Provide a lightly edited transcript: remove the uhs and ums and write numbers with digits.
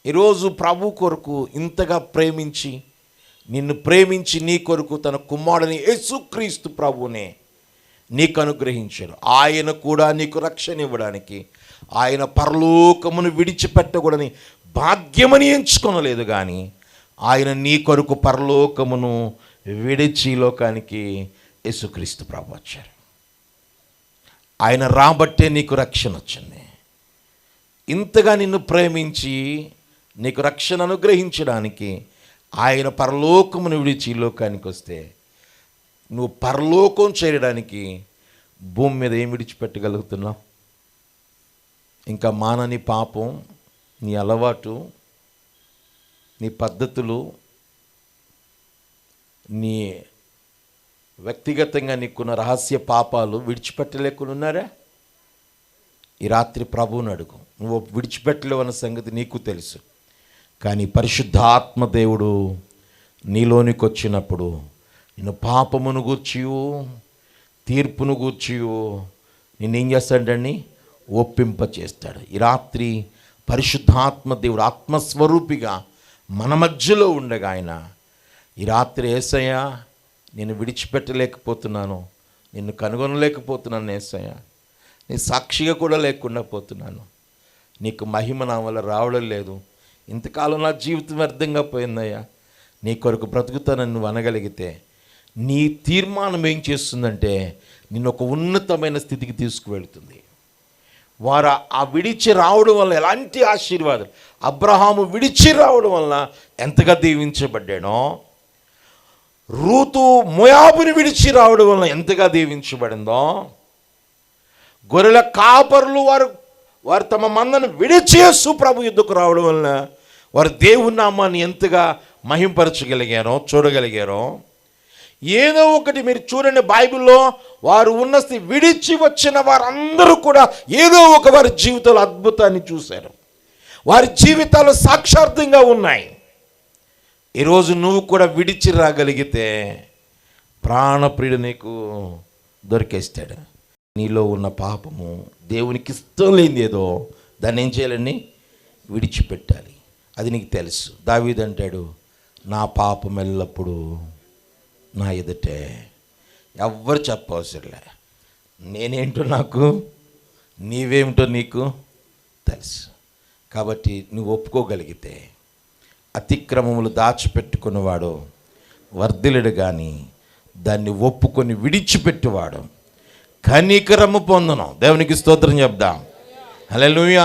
ఈరోజు ప్రభు కొరకు ఇంతగా ప్రేమించి, నిన్ను ప్రేమించి నీ కొరకు తన కుమారుని యేసుక్రీస్తు ప్రభువునే నీకు అనుగ్రహించాడు. ఆయన కూడా నీకు రక్షణ ఇవ్వడానికి, ఆయన పరలోకమును విడిచిపెట్టకూడని భాగ్యమని ఎంచుకొనలేదు, కానీ ఆయన నీ కొరకు పరలోకమును విడిచి లోకానికి యేసుక్రీస్తు ప్రభు వచ్చారు. ఆయన రాబట్టే నీకు రక్షణ వచ్చింది. ఇంతగా నిన్ను ప్రేమించి నీకు రక్షణ అనుగ్రహించడానికి ఆయన పరలోకమును విడిచి లోకానికి వస్తే, నువ్వు పరలోకం చేరడానికి భూమి మీద ఏం విడిచిపెట్టగలుగుతున్నావు? ఇంకా మానని పాపం, నీ అలవాటు, నీ పద్ధతులు, నీ వ్యక్తిగతంగా నీకున్న రహస్య పాపాలు విడిచిపెట్టలేకుండా ఉన్నారా? ఈ రాత్రి ప్రభువుని అడుగు. నువ్వు విడిచిపెట్టలేవు అన్న సంగతి నీకు తెలుసు, కానీ పరిశుద్ధాత్మ దేవుడు నీలోనికి వచ్చినప్పుడు నిన్ను పాపమును గూర్చియు తీర్పును గూర్చియు నిన్నేం చేస్తాడండి? ఒప్పింపచేస్తాడు. ఈ రాత్రి పరిశుద్ధాత్మ దేవుడు ఆత్మస్వరూపిగా మన మధ్యలో ఉండగా ఆయన ఈ రాత్రి, యేసయ్యా నేను విడిచిపెట్టలేకపోతున్నాను, నిన్ను కనుగొనలేకపోతున్నాను యేసయ్య, నీ సాక్షిగా కూడా లేకుండా పోతున్నాను, నీకు మహిమ నా వల్ల రావడం లేదు, ఇంతకాలం నా జీవితం వ్యర్థంగా పోయిందయ్యా, నీ కొరకు బ్రతుకుతానని నువ్వు అనగలిగితే, నీ తీర్మానం ఏం చేస్తుందంటే నిన్ను ఒక ఉన్నతమైన స్థితికి తీసుకువెళ్తుంది. వారు ఆ విడిచి రావడం వల్ల ఎలాంటి ఆశీర్వాదాలు, అబ్రహాము విడిచి రావడం వల్ల ఎంతగా దీవించబడ్డానో, రూతు మోయాబుని విడిచి రావడం వల్ల ఎంతగా దీవించబడిందో, గొర్రెల కాపరులు వారు తమ మందను విడిచి యేసు ప్రభు యుద్ధకు రావడం వల్ల వారు దేవుని నామాన్ని ఎంతగా మహింపరచగలిగారో, చూడగలిగారో. ఏదో ఒకటి మీరు చూడండి, బైబిల్లో వారు ఉన్న విడిచి వచ్చిన వారందరూ కూడా ఏదో ఒక వారి జీవితంలో అద్భుతాన్ని చూశారు. వారి జీవితాలు సాక్షార్థంగా ఉన్నాయి. ఈరోజు నువ్వు కూడా విడిచి రాగలిగితే ప్రాణప్రియుడు నీకు దొరికేస్తాడు. నీలో ఉన్న పాపము, దేవునికి ఇష్టం లేనిది ఏదో, దాన్ని ఏం చేయాలండి? విడిచిపెట్టాలి. అది నీకు తెలుసు. దావీదు అంటాడు, నా పాపం ఎల్లప్పుడూ నా ఎదుటే. ఎవ్వరు చెప్పవసరంలే, నేనేంటో నాకు, నీవేమిటో నీకు తెలుసు. కాబట్టి నువ్వు ఒప్పుకోగలిగితే, అతిక్రమములు దాచిపెట్టుకున్నవాడు వర్ధిల్లుడు, కానీ దాన్ని ఒప్పుకొని విడిచిపెట్టువాడు కనికరము పొందును. దేవునికి స్తోత్రం చెప్దాం. హల్లెలూయా.